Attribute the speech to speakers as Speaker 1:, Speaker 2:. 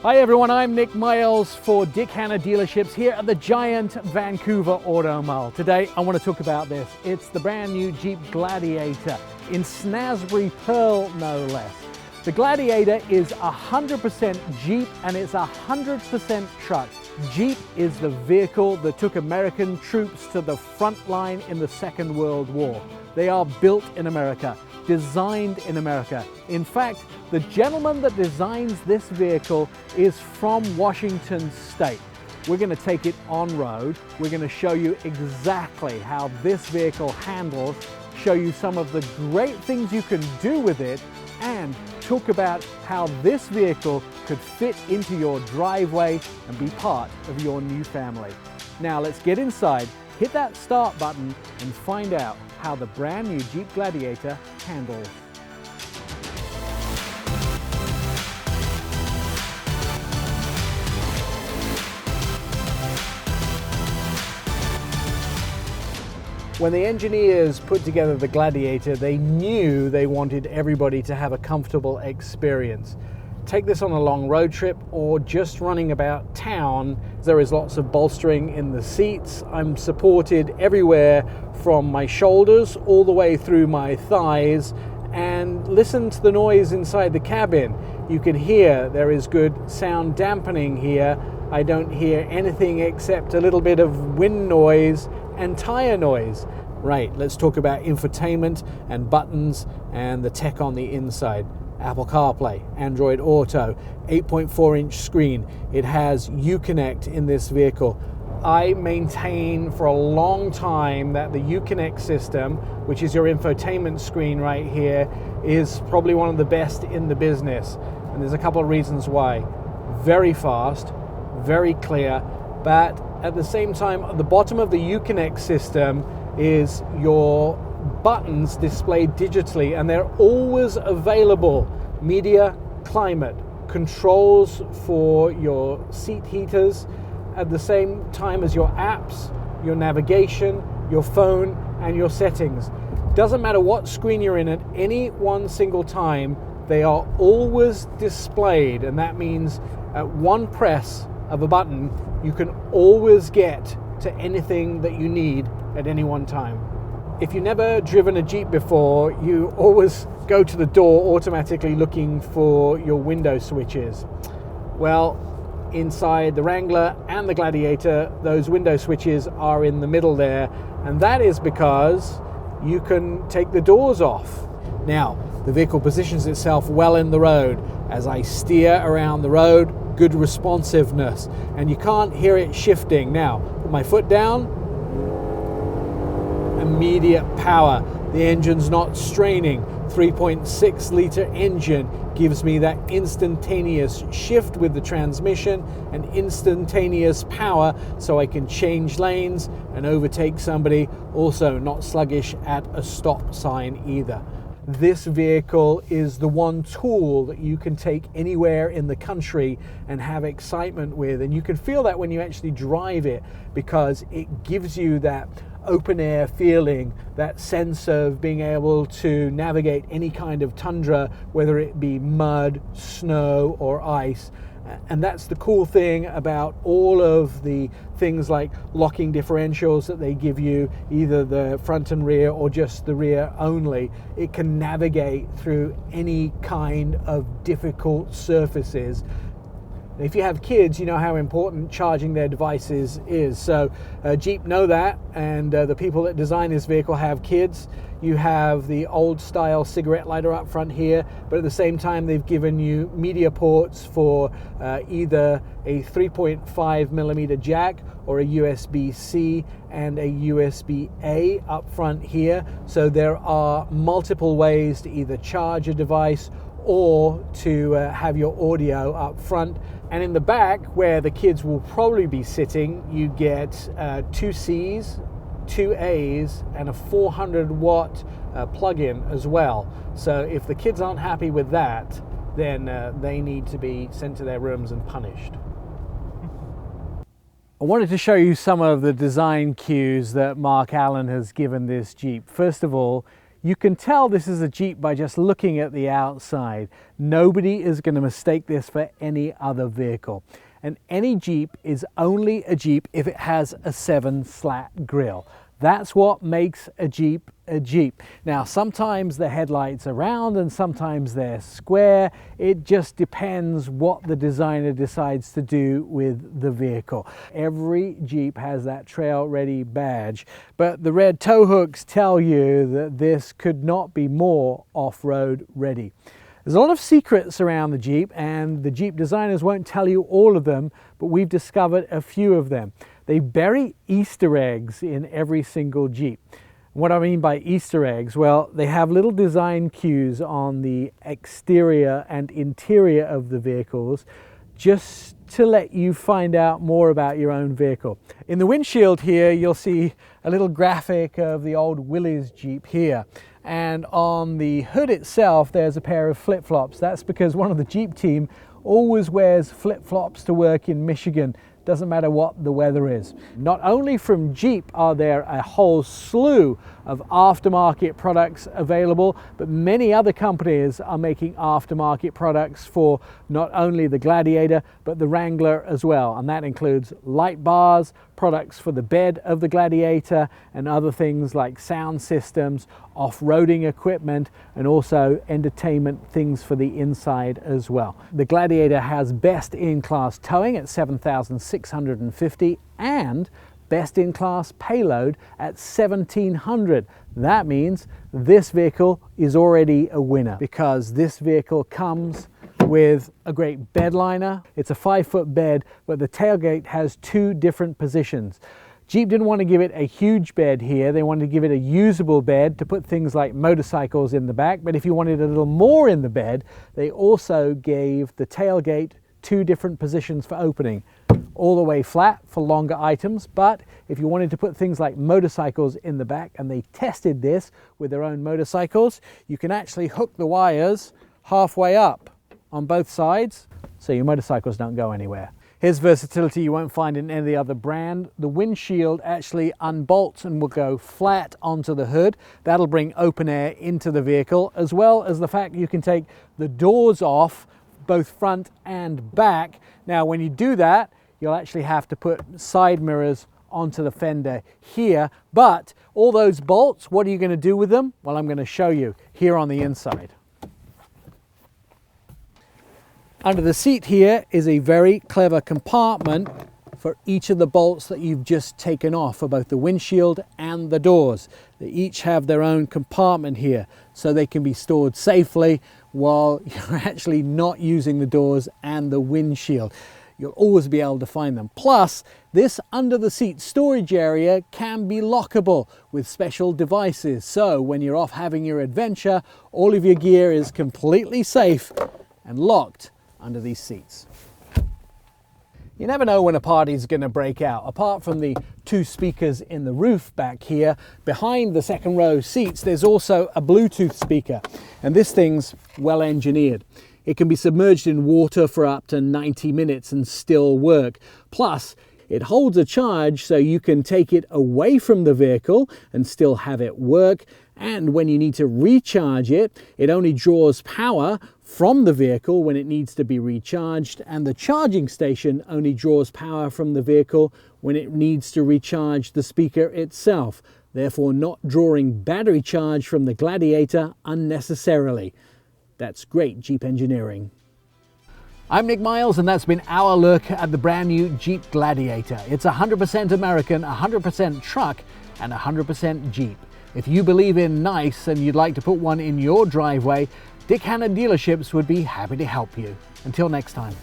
Speaker 1: Hi everyone, I'm Nik Miles for Dick Hanna Dealerships here at the giant Vancouver Auto Mall. Today I want to talk about this. It's the brand new Jeep Gladiator in Snazbury Pearl, no less. The Gladiator is 100% Jeep and it's 100% truck. Jeep is the vehicle that took American troops to the front line in the Second World War. They are built in America, designed in America. In fact, the gentleman that designs this vehicle is from Washington State. We're going to take it on road. We're going to show you exactly how this vehicle handles, show you some of the great things you can do with it, and talk about how this vehicle could fit into your driveway and be part of your new family. Now let's get inside, hit that start button, and find out how the brand new Jeep Gladiator handles. When the engineers put together the Gladiator, they knew they wanted everybody to have a comfortable experience. Take this on a long road trip or just running about town. There is lots of bolstering in the seats. I'm supported everywhere from my shoulders all the way through my thighs. And listen to the noise inside the cabin. You can hear there is good sound dampening here. I don't hear anything except a little bit of wind noise and tire noise. Right, let's talk about infotainment and buttons and the tech on the inside. Apple CarPlay, Android Auto, 8.4-inch screen. It has Uconnect in this vehicle. I maintain for a long time that the Uconnect system, which is your infotainment screen right here, is probably one of the best in the business. And there's a couple of reasons why. Very fast, very clear, but at the same time, at the bottom of the Uconnect system is your buttons displayed digitally, and they're always available. Media, climate, controls for your seat heaters, at the same time as your apps, your navigation, your phone, and your settings. Doesn't matter what screen you're in at any one single time, they are always displayed, and that means at one press of a button, you can always get to anything that you need at any one time. If you've never driven a Jeep before, you always go to the door automatically looking for your window switches. Well, inside the Wrangler and the Gladiator, those window switches are in the middle there, and that is because you can take the doors off. Now, the vehicle positions itself well in the road. As I steer around the road, good responsiveness, and you can't hear it shifting. Now, put my foot down, immediate power. The engine's not straining. 3.6 litre engine gives me that instantaneous shift with the transmission and instantaneous power so I can change lanes and overtake somebody. Also not sluggish at a stop sign either. This vehicle is the one tool that you can take anywhere in the country and have excitement with, and you can feel that when you actually drive it, because it gives you that open air feeling, that sense of being able to navigate any kind of tundra, whether it be mud, snow, or ice. And that's the cool thing about all of the things like locking differentials that they give you, either the front and rear or just the rear only. It can navigate through any kind of difficult surfaces. If you have kids, you know how important charging their devices is. So Jeep know that, and the people that design this vehicle have kids. You have the old style cigarette lighter up front here, but at the same time they've given you media ports for either a 3.5mm jack or a USB-C and a USB-A up front here. So there are multiple ways to either charge a device or to have your audio up front. And in the back, where the kids will probably be sitting, you get 2 C's, 2 A's, and a 400-watt plug-in as well. So if the kids aren't happy with that, then they need to be sent to their rooms and punished. I wanted to show you some of the design cues that Mark Allen has given this Jeep. First of all, You can tell this is a Jeep by just looking at the outside. Nobody is going to mistake this for any other vehicle. And any Jeep is only a Jeep if it has a 7-slat grille. That's what makes a Jeep a Jeep. Now, sometimes the headlights are round and sometimes they're square. It just depends what the designer decides to do with the vehicle. Every Jeep has that trail ready badge, but the red tow hooks tell you that this could not be more off-road ready. There's a lot of secrets around the Jeep, and the Jeep designers won't tell you all of them, but we've discovered a few of them. They bury Easter eggs in every single Jeep. What I mean by Easter eggs, well, they have little design cues on the exterior and interior of the vehicles just to let you find out more about your own vehicle. In the windshield here, you'll see a little graphic of the old Willys Jeep here. And on the hood itself, there's a pair of flip-flops. That's because one of the Jeep team always wears flip-flops to work in Michigan. Doesn't matter what the weather is. Not only from Jeep are there a whole slew of aftermarket products available, but many other companies are making aftermarket products for not only the Gladiator, but the Wrangler as well. And that includes light bars, products for the bed of the Gladiator, and other things like sound systems, off-roading equipment, and also entertainment things for the inside as well. The Gladiator has best-in-class towing at 7,650 and best-in-class payload at 1,700. That means this vehicle is already a winner because this vehicle comes with a great bed liner. It's a 5-foot bed, but the tailgate has 2 different positions. Jeep didn't want to give it a huge bed here. They wanted to give it a usable bed to put things like motorcycles in the back. But if you wanted a little more in the bed, they also gave the tailgate 2 different positions for opening. All the way flat for longer items, but if you wanted to put things like motorcycles in the back, and they tested this with their own motorcycles, you can actually hook the wires halfway up on both sides so your motorcycles don't go anywhere. Here's versatility you won't find in any other brand. The windshield actually unbolts and will go flat onto the hood. That'll bring open air into the vehicle, as well as the fact you can take the doors off, both front and back. Now, when you do that, you'll actually have to put side mirrors onto the fender here. But all those bolts, what are you going to do with them? Well, I'm going to show you here on the inside. Under the seat here is a very clever compartment for each of the bolts that you've just taken off for both the windshield and the doors. They each have their own compartment here so they can be stored safely while you're actually not using the doors and the windshield. You'll always be able to find them. Plus, this under the seat storage area can be lockable with special devices. So when you're off having your adventure, all of your gear is completely safe and locked under these seats. You never know when a party's going to break out. Apart from the 2 speakers in the roof back here, behind the second row seats, there's also a Bluetooth speaker. And this thing's well engineered. It can be submerged in water for up to 90 minutes and still work. Plus, it holds a charge so you can take it away from the vehicle and still have it work. And when you need to recharge it, it only draws power from the vehicle when it needs to be recharged, and the charging station only draws power from the vehicle when it needs to recharge the speaker itself, therefore not drawing battery charge from the Gladiator unnecessarily. That's great Jeep engineering. I'm Nik Miles, and that's been our look at the brand new Jeep Gladiator. It's 100% American, 100% truck, and 100% Jeep. If you believe in nice and you'd like to put one in your driveway, Dick Hanna Dealerships would be happy to help you. Until next time.